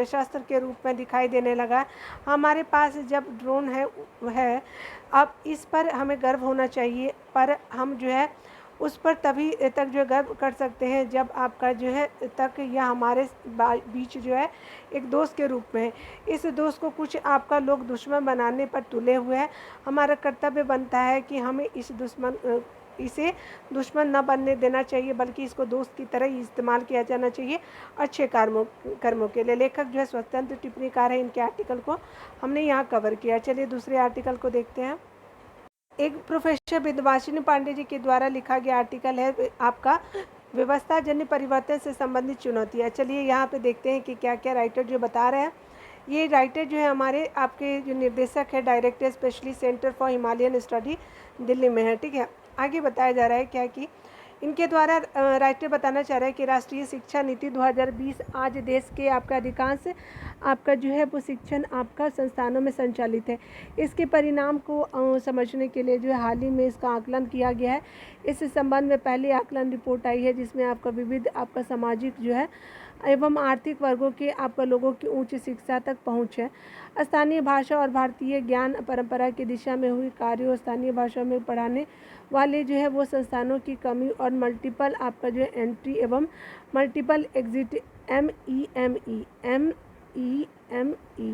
शास्त्र के रूप में दिखाई देने लगा है। हमारे पास जब ड्रोन है अब इस पर हमें गर्व होना चाहिए, पर हम जो है उस पर तभी तक जो गर्व कर सकते हैं जब आपका जो है तक यह हमारे बीच जो है एक दोस्त के रूप में है। इस दोस्त को कुछ आपका लोग दुश्मन बनाने पर तुले हुए हैं। हमारा कर्तव्य बनता है कि हमें इसे दुश्मन न बनने देना चाहिए, बल्कि इसको दोस्त की तरह ही इस्तेमाल किया जाना चाहिए अच्छे कर्मों के लिए। लेखक जो है स्वतंत्र टिप्पणीकार है, इनके आर्टिकल को हमने यहाँ कवर किया। चलिए दूसरे आर्टिकल को देखते हैं। एक प्रोफेसर विद्यावासिनी पांडे जी के द्वारा लिखा गया आर्टिकल है आपका व्यवस्था जन्य परिवर्तन से संबंधित चुनौतियाँ। चलिए यहाँ पे देखते हैं कि क्या क्या राइटर जो बता रहे हैं। ये राइटर जो है हमारे आपके जो निर्देशक है director specially centre for Himalayan study Delhi में है, ठीक है। आगे बताया जा रहा है क्या कि इनके द्वारा राइटर बताना चाह रहा है कि राष्ट्रीय शिक्षा नीति 2020 आज देश के आपका अधिकांश आपका जो है वो शिक्षण आपका संस्थानों में संचालित है। इसके परिणाम को समझने के लिए जो है हाल ही में इसका आकलन किया गया है। इस संबंध में पहली आकलन रिपोर्ट आई है जिसमें आपका विविध आपका सामाजिक जो है एवं आर्थिक वर्गों के आपका लोगों की उच्च शिक्षा तक पहुंच है। स्थानीय भाषा और भारतीय ज्ञान परंपरा की दिशा में हुई कार्यों स्थानीय भाषा में पढ़ाने वाले जो है वो संस्थानों की कमी और मल्टीपल आपका जो है एंट्री एवं मल्टीपल एग्जिट MEME,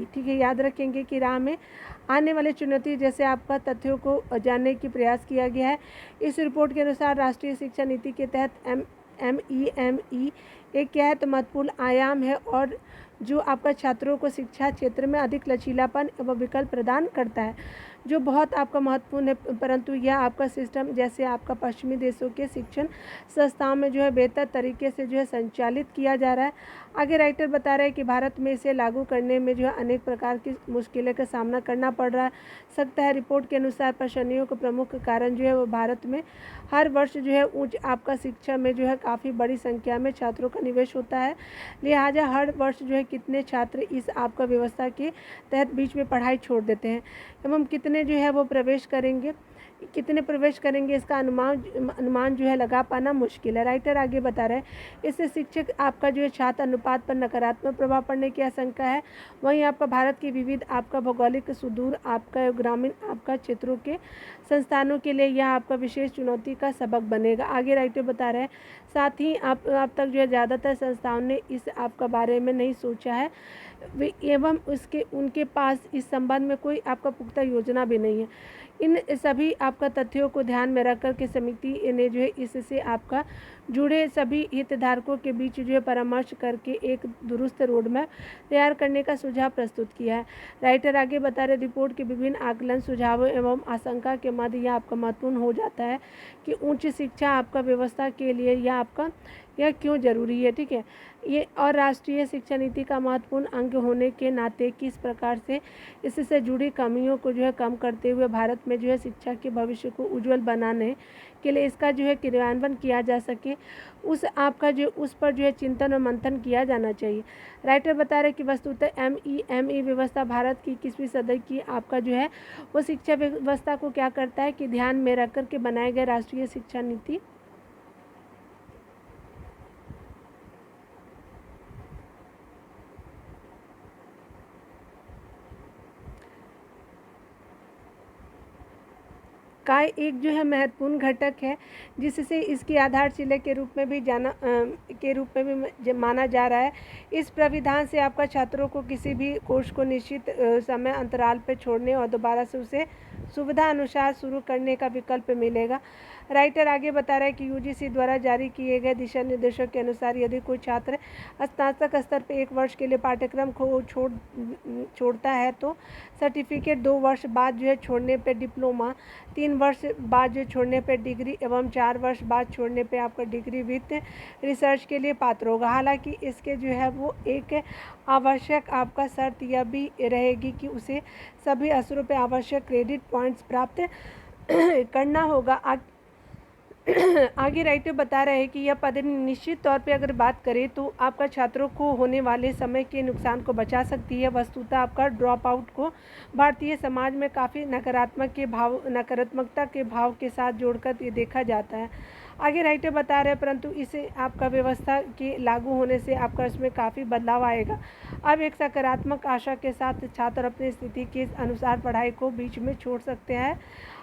ठीक है। याद रखेंगे कि राह में आने वाले चुनौती जैसे आपका तथ्यों को जानने की प्रयास किया गया है। इस रिपोर्ट के अनुसार राष्ट्रीय शिक्षा नीति के तहत MEME एक क्या है तो महत्वपूर्ण आयाम है और जो आपका छात्रों को शिक्षा क्षेत्र में अधिक लचीलापन एवं विकल्प प्रदान करता है, जो बहुत आपका महत्वपूर्ण है। परंतु यह आपका सिस्टम जैसे आपका पश्चिमी देशों के शिक्षण संस्थाओं में जो है बेहतर तरीके से जो है संचालित किया जा रहा है। आगे राइटर बता रहे हैं कि भारत में इसे लागू करने में जो है अनेक प्रकार की मुश्किलों का सामना करना पड़ रहा सकता है। रिपोर्ट के अनुसार परेशानियों का प्रमुख कारण जो है वो भारत में हर वर्ष जो है उच्च आपका शिक्षा में जो है काफ़ी बड़ी संख्या में छात्रों का निवेश होता है। लिहाजा हर वर्ष जो है कितने छात्र इस आपका व्यवस्था के तहत बीच में पढ़ाई छोड़ देते हैं एवं कितने जो है वो कितने प्रवेश करेंगे इसका अनुमान जो है लगा पाना मुश्किल है। राइटर आगे बता रहे हैं इससे शिक्षक आपका जो है छात्र अनुपात पर नकारात्मक प्रभाव पड़ने की आशंका है। वहीं आपका भारत की विविध आपका भौगोलिक सुदूर आपका ग्रामीण आपका क्षेत्रों के संस्थानों के लिए यह आपका विशेष चुनौती का सबक बनेगा। आगे राइटर बता रहे हैं साथ ही आप तक जो है ज़्यादातर संस्थाओं ने इस आपका बारे में नहीं सोचा है एवं उनके पास इस संबंध में कोई आपका पुख्ता योजना भी नहीं है। इन सभी आपका तथ्यों को ध्यान में रखकर के समिति ने जो है इससे आपका जुड़े सभी हितधारकों के बीच जो है परामर्श करके एक दुरुस्त रोड मैप तैयार करने का सुझाव प्रस्तुत किया है। राइटर आगे बता रहे रिपोर्ट के विभिन्न आकलन सुझावों एवं आशंका के मध्य यह आपका महत्वपूर्ण हो जाता है कि उच्च शिक्षा आपका व्यवस्था के लिए यह क्यों जरूरी है, ठीक है। ये और राष्ट्रीय शिक्षा नीति का महत्वपूर्ण अंग होने के नाते किस प्रकार से इससे जुड़ी कमियों को जो है कम करते हुए भारत में जो है शिक्षा के भविष्य को उज्जवल बनाने के लिए इसका जो है क्रियान्वयन किया जा सके उस पर जो है चिंतन और मंथन किया जाना चाहिए। राइटर बता रहे कि वस्तुतः MEME व्यवस्था भारत की 21वीं सदी की आपका जो है वो शिक्षा व्यवस्था को क्या करता है कि ध्यान में रख कर के बनाए गए राष्ट्रीय शिक्षा नीति का एक जो है महत्वपूर्ण घटक है जिससे इसकी आधारशिला के रूप में भी माना जा रहा है। इस प्राविधान से आपका छात्रों को किसी भी कोर्स को निश्चित समय अंतराल पर छोड़ने और दोबारा से उसे सुविधा अनुसार शुरू करने का विकल्प मिलेगा। राइटर आगे बता रहा है कि यूजीसी द्वारा जारी किए गए दिशा निर्देशों के अनुसार यदि कोई छात्र स्नातक स्तर पर 1 वर्ष के लिए पाठ्यक्रम को छोड़ता है तो सर्टिफिकेट, 2 वर्ष बाद जो है छोड़ने पर डिप्लोमा, 3 वर्ष बाद जो छोड़ने पर डिग्री एवं 4 वर्ष बाद छोड़ने पर आपका डिग्री विद रिसर्च के लिए पात्र होगा। हालांकि इसके जो है वो एक आवश्यक आपका शर्त यह भी रहेगी कि उसे सभी अवसरों पर आवश्यक क्रेडिट पॉइंट्स प्राप्त करना होगा। आगे राइटर बता रहे हैं कि यह पद निश्चित तौर पे अगर बात करें तो आपका छात्रों को होने वाले समय के नुकसान को बचा सकती है। वस्तुतः आपका ड्रॉप आउट को भारतीय समाज में काफ़ी नकारात्मकता के भाव के साथ जोड़कर ये देखा जाता है। आगे राइटर बता रहे हैं परंतु इसे आपका व्यवस्था के लागू होने से आपका इसमें काफ़ी बदलाव आएगा। अब एक सकारात्मक आशा के साथ छात्र अपनी स्थिति के अनुसार पढ़ाई को बीच में छोड़ सकते हैं।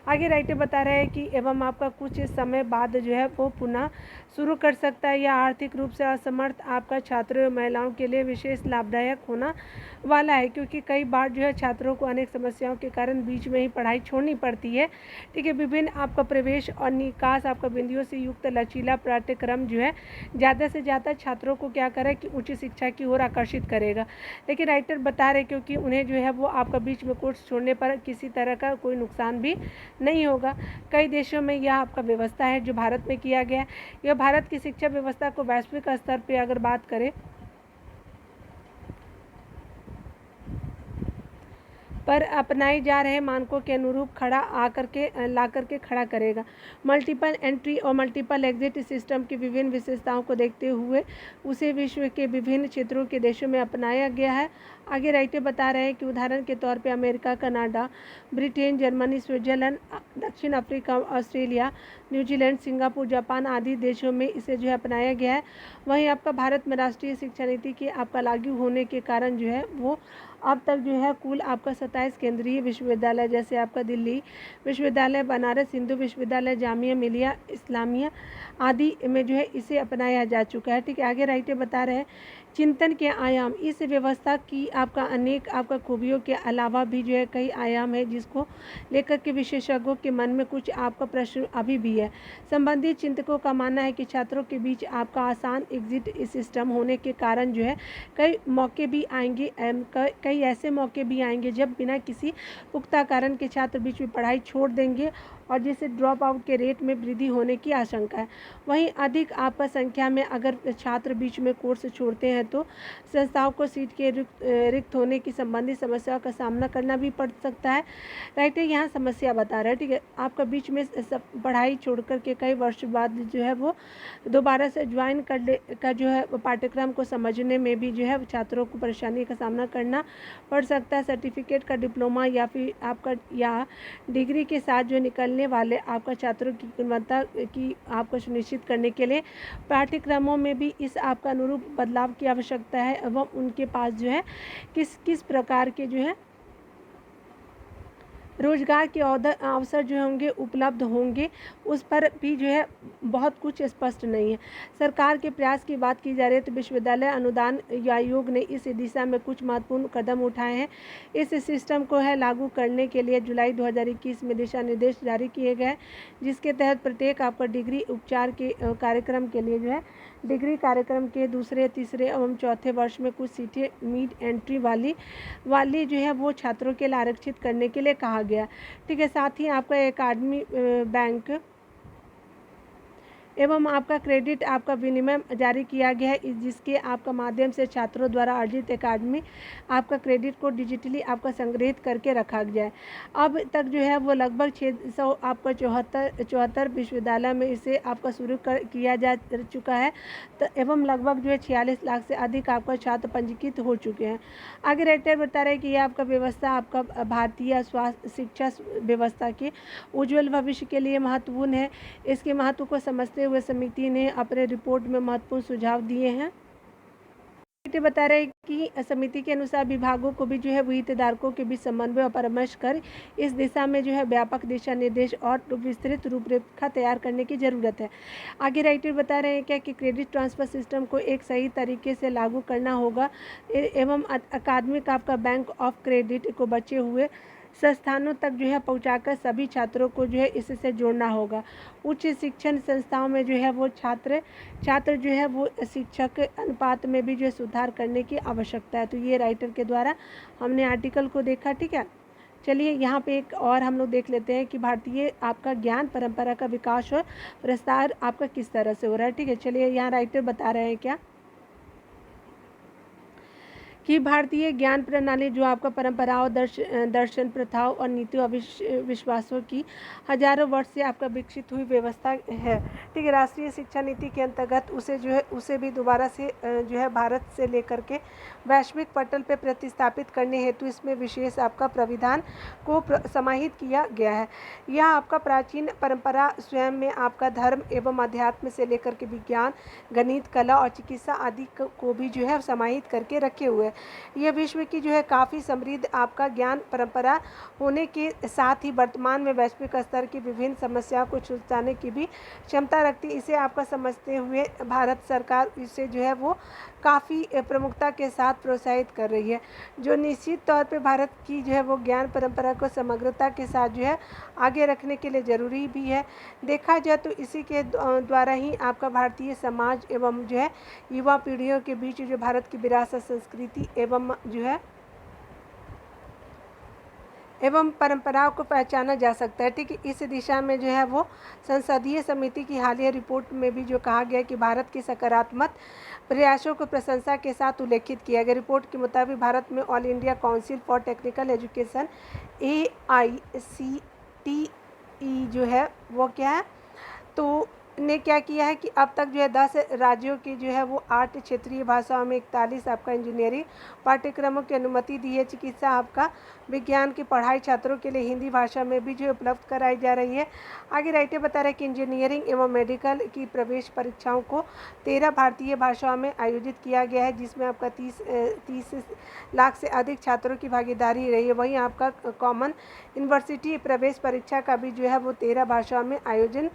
आगे राइटर बता रहे हैं कि एवं आपका कुछ समय बाद जो है वो पुनः शुरू कर सकता है। या आर्थिक रूप से असमर्थ आपका छात्रों और महिलाओं के लिए विशेष लाभदायक होना वाला है, क्योंकि कई बार जो है छात्रों को अनेक समस्याओं के कारण बीच में ही पढ़ाई छोड़नी पड़ती है। ठीक है, विभिन्न आपका प्रवेश और निकास आपका बिंदुओं से युक्त लचीला पाठ्यक्रम जो है ज़्यादा से ज़्यादा छात्रों को क्या करे कि उच्च शिक्षा की ओर आकर्षित करेगा। लेकिन राइटर बता रहे क्योंकि उन्हें जो है वो आपका बीच में कोर्स छोड़ने पर किसी तरह का कोई नुकसान भी नहीं होगा। कई देशों में यह आपका व्यवस्था है जो भारत में किया गया है। यह भारत की शिक्षा व्यवस्था को वैश्विक स्तर पर अगर बात करें पर अपनाए जा रहे मानकों के अनुरूप ला करके खड़ा करेगा। मल्टीपल एंट्री और मल्टीपल एग्जिट सिस्टम की विभिन्न विशेषताओं को देखते हुए उसे विश्व के विभिन्न क्षेत्रों के देशों में अपनाया गया है। आगे राइटर बता रहे हैं कि उदाहरण के तौर पे America, Canada, Britain, Germany, Switzerland, दक्षिण Africa, Australia, New Zealand, Singapore, Japan आदि देशों में इसे जो है अपनाया गया है। वहीं आपका भारत में राष्ट्रीय शिक्षा नीति के आपका लागू होने के कारण जो है वो अब तक जो है कुल आपका 27 केंद्रीय विश्वविद्यालय जैसे आपका दिल्ली विश्वविद्यालय, बनारस हिंदू विश्वविद्यालय, जामिया मिलिया इस्लामिया आदि में जो है इसे अपनाया जा चुका है। ठीक है, आगे राइटर बता रहे हैं चिंतन के आयाम। इस व्यवस्था की आपका अनेक आपका खूबियों के अलावा भी जो है कई आयाम है जिसको लेकर के विशेषज्ञों के मन में कुछ आपका प्रश्न अभी भी है। संबंधित चिंतकों का मानना है कि छात्रों के बीच आपका आसान एग्जिट सिस्टम होने के कारण जो है कई मौके भी आएंगे, कई ऐसे मौके भी आएंगे जब बिना किसी पुख्ता कारण के छात्र बीच में पढ़ाई छोड़ देंगे और जिससे ड्रॉप आउट के रेट में वृद्धि होने की आशंका है। वहीं अधिक आपका संख्या में अगर छात्र बीच में कोर्स छोड़ते हैं तो संस्थाओं को सीट के रिक्त होने की संबंधित समस्याओं का सामना करना भी पड़ सकता है। राइटर यहाँ समस्या बता रहे हैं। ठीक है, आपका बीच में पढ़ाई छोड़ कर के कई वर्ष बाद जो है वो दोबारा से ज्वाइन का जो है पाठ्यक्रम को समझने में भी जो है छात्रों को परेशानी का सामना करना पड़ सकता है। सर्टिफिकेट का डिप्लोमा या फिर आपका या डिग्री के साथ जो निकलने वाले आपका छात्रों की गुणवत्ता की आपको सुनिश्चित करने के लिए पाठ्यक्रमों में भी इस आपका अनुरूप बदलाव की आवश्यकता है एवं उनके पास जो है किस प्रकार के जो है रोजगार के अवसर जो होंगे उपलब्ध होंगे उस पर भी जो है बहुत कुछ स्पष्ट नहीं है। सरकार के प्रयास की बात की जा रही है तो विश्वविद्यालय अनुदान आयोग ने इस दिशा में कुछ महत्वपूर्ण कदम उठाए हैं। इस सिस्टम को है लागू करने के लिए जुलाई 2021 में दिशा निर्देश जारी किए गए, जिसके तहत प्रत्येक आपका डिग्री उपचार के कार्यक्रम के लिए जो है डिग्री कार्यक्रम के दूसरे, तीसरे एवं चौथे वर्ष में कुछ सीटें मिड एंट्री वाली जो है वो छात्रों के लिए आरक्षित करने के लिए कहा गया। ठीक है, साथ ही आपका एकेडमी बैंक एवं आपका क्रेडिट आपका विनिमय जारी किया गया है, जिसके आपका माध्यम से छात्रों द्वारा अर्जित एकेडमी आपका क्रेडिट को डिजिटली आपका संग्रहित करके रखा गया है। अब तक जो है वो लगभग 600 आपका 74 विश्वविद्यालय में इसे आपका शुरू किया जा चुका है तो एवं लगभग जो है 46 लाख से अधिक आपका छात्र पंजीकृत हो चुके हैं। आगे राइटर बता रहे हैं कि यह आपका व्यवस्था आपका भारतीय स्वास्थ्य शिक्षा व्यवस्था के उज्ज्वल भविष्य के लिए महत्वपूर्ण है। इसके महत्व को समझते हुए समिति ने अपने रिपोर्ट में महत्वपूर्ण सुझाव दिए हैं। बता रहे हैं कि समिति के अनुसार विभागों को भी जो है हितधारकों के बीच समन्वय और परामर्श कर इस दिशा में जो है व्यापक दिशा निर्देश और विस्तृत रूपरेखा तैयार करने की ज़रूरत है। आगे राइटर बता रहे हैं क्या कि क्रेडिट ट्रांसफ़र सिस्टम को एक सही तरीके से लागू करना होगा एवं अकादमिक आपका बैंक ऑफ क्रेडिट को बचे हुए संस्थानों तक जो है पहुंचाकर सभी छात्रों को जो है इससे जोड़ना होगा। उच्च शिक्षण संस्थाओं में जो है वो छात्र जो है वो शिक्षक अनुपात में भी जो है सुधार करने की आवश्यकता है। तो ये राइटर के द्वारा हमने आर्टिकल को देखा, ठीक है। चलिए यहाँ पे एक और हम लोग देख लेते हैं कि भारतीय आपका ज्ञान परंपरा का विकास और प्रसार आपका किस तरह से हो रहा है, ठीक है। चलिए यहाँ राइटर बता रहे हैं क्या कि भारतीय ज्ञान प्रणाली जो आपका परंपराओं, दर्शन, प्रथाओं और नीतियों विश्वासों की हजारों वर्ष से आपका विकसित हुई व्यवस्था है, ठीक है। राष्ट्रीय शिक्षा नीति के अंतर्गत उसे भी दोबारा से जो है भारत से लेकर के वैश्विक पटल पर प्रतिस्थापित करने हेतु इसमें विशेष आपका प्राविधान को समाहित किया गया है। यह आपका प्राचीन परंपरा स्वयं में आपका धर्म एवं अध्यात्म से लेकर के विज्ञान, गणित, कला और चिकित्सा आदि को भी जो है समाहित करके रखे हुए। यह विश्व की जो है काफ़ी समृद्ध आपका ज्ञान परंपरा होने के साथ ही वर्तमान में वैश्विक स्तर की विभिन्न समस्याओं को सुलझाने की भी क्षमता रखती है। इसे आपका समझते हुए भारत सरकार इसे जो है वो काफ़ी प्रमुखता के साथ प्रोत्साहित कर रही है, जो निश्चित तौर पे भारत की जो है वो ज्ञान परंपरा को समग्रता के साथ जो है आगे रखने के लिए ज़रूरी भी है। देखा जाए तो इसी के द्वारा ही आपका भारतीय समाज एवं जो है युवा पीढ़ियों के बीच जो भारत की विरासत, संस्कृति एवं जो है एवं परंपराओं को पहचाना जा सकता है, ठीक है। इस दिशा में जो है वो संसदीय समिति की हालिया रिपोर्ट में भी जो कहा गया कि भारत की सकारात्मक प्रयासों को प्रशंसा के साथ उल्लेखित किया गया। रिपोर्ट के मुताबिक भारत में all India council for technical education AICTE जो है वो क्या है तो ने क्या किया है कि अब तक जो है 10 राज्यों की जो है वो 8 क्षेत्रीय भाषाओं में 41 आपका इंजीनियरिंग पाठ्यक्रमों की अनुमति दी है। चिकित्सा आपका विज्ञान की पढ़ाई छात्रों के लिए हिंदी भाषा में भी जो है उपलब्ध कराई जा रही है। आगे राइटर बता रहे हैं कि इंजीनियरिंग एवं मेडिकल की प्रवेश परीक्षाओं को 13 भारतीय भाषाओं में आयोजित किया गया है, जिसमें आपका 30 लाख से अधिक छात्रों की भागीदारी रही है। वहीं आपका कॉमन यूनिवर्सिटी प्रवेश परीक्षा का भी जो है वो 13 भाषाओं में आयोजन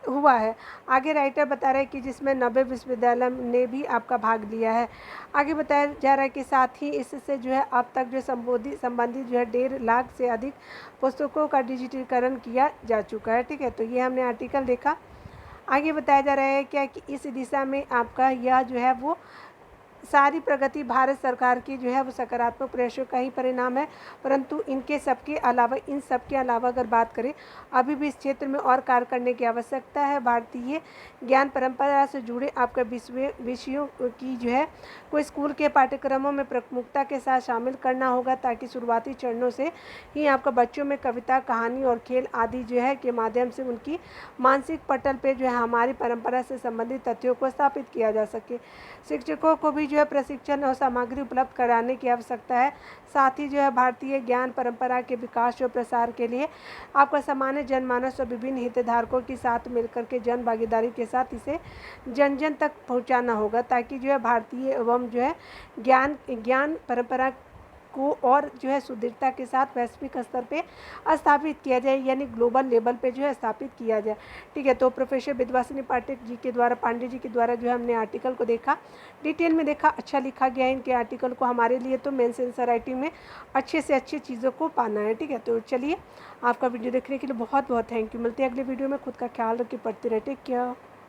हुआ है। आगे राइटर बता रहे हैं कि जिसमें 90 विश्वविद्यालय ने भी आपका भाग लिया है। आगे बताया जा रहा है कि साथ ही इससे जो है अब तक जो संबंधित जो है 1.5 लाख से अधिक पुस्तकों का डिजिटलीकरण किया जा चुका है, ठीक है। तो ये हमने आर्टिकल देखा। आगे बताया जा रहा है क्या कि इस दिशा में आपका यह जो है वो सारी प्रगति भारत सरकार की जो है वो सकारात्मक प्रयासों का ही परिणाम है, परंतु इन सबके अलावा अगर बात करें अभी भी इस क्षेत्र में और कार्य करने की आवश्यकता है। भारतीय ज्ञान परंपरा से जुड़े आपका विषयों की जो है को स्कूल के पाठ्यक्रमों में प्रमुखता के साथ शामिल करना होगा, ताकि शुरुआती चरणों से ही आपका बच्चों में कविता, कहानी और खेल आदि जो है के माध्यम से उनकी मानसिक पटल पे जो है हमारी परंपरा से संबंधित तथ्यों को स्थापित किया जा सके। शिक्षकों को भी जो है प्रशिक्षण और सामग्री उपलब्ध कराने की आवश्यकता है। साथ ही जो है भारतीय ज्ञान परंपरा के विकास और प्रसार के लिए आपका सामान्य जनमानस और विभिन्न हितधारकों के साथ मिलकर के जन भागीदारी के साथ इसे जन जन तक पहुंचाना होगा, ताकि जो है भारतीय एवं जो है ज्ञान परंपरा को और जो है सुदृढ़ता के साथ वैश्विक स्तर पे स्थापित किया जाए, यानी ग्लोबल लेवल पे जो है स्थापित किया जाए, ठीक है। तो प्रोफेसर विद्यावासिनी पाठक जी के द्वारा, पांडे जी के द्वारा जो है हमने आर्टिकल को देखा, डिटेल में देखा, अच्छा लिखा गया है इनके आर्टिकल को। हमारे लिए तो मेंस आंसर राइटिंग में अच्छे से अच्छी चीज़ों को पाना है, ठीक है। तो चलिए, आपका वीडियो देखने के लिए बहुत बहुत थैंक यू। मिलते हैं अगले वीडियो में। खुद का ख्याल रखिए, पढ़ते रहे, टेक केयर।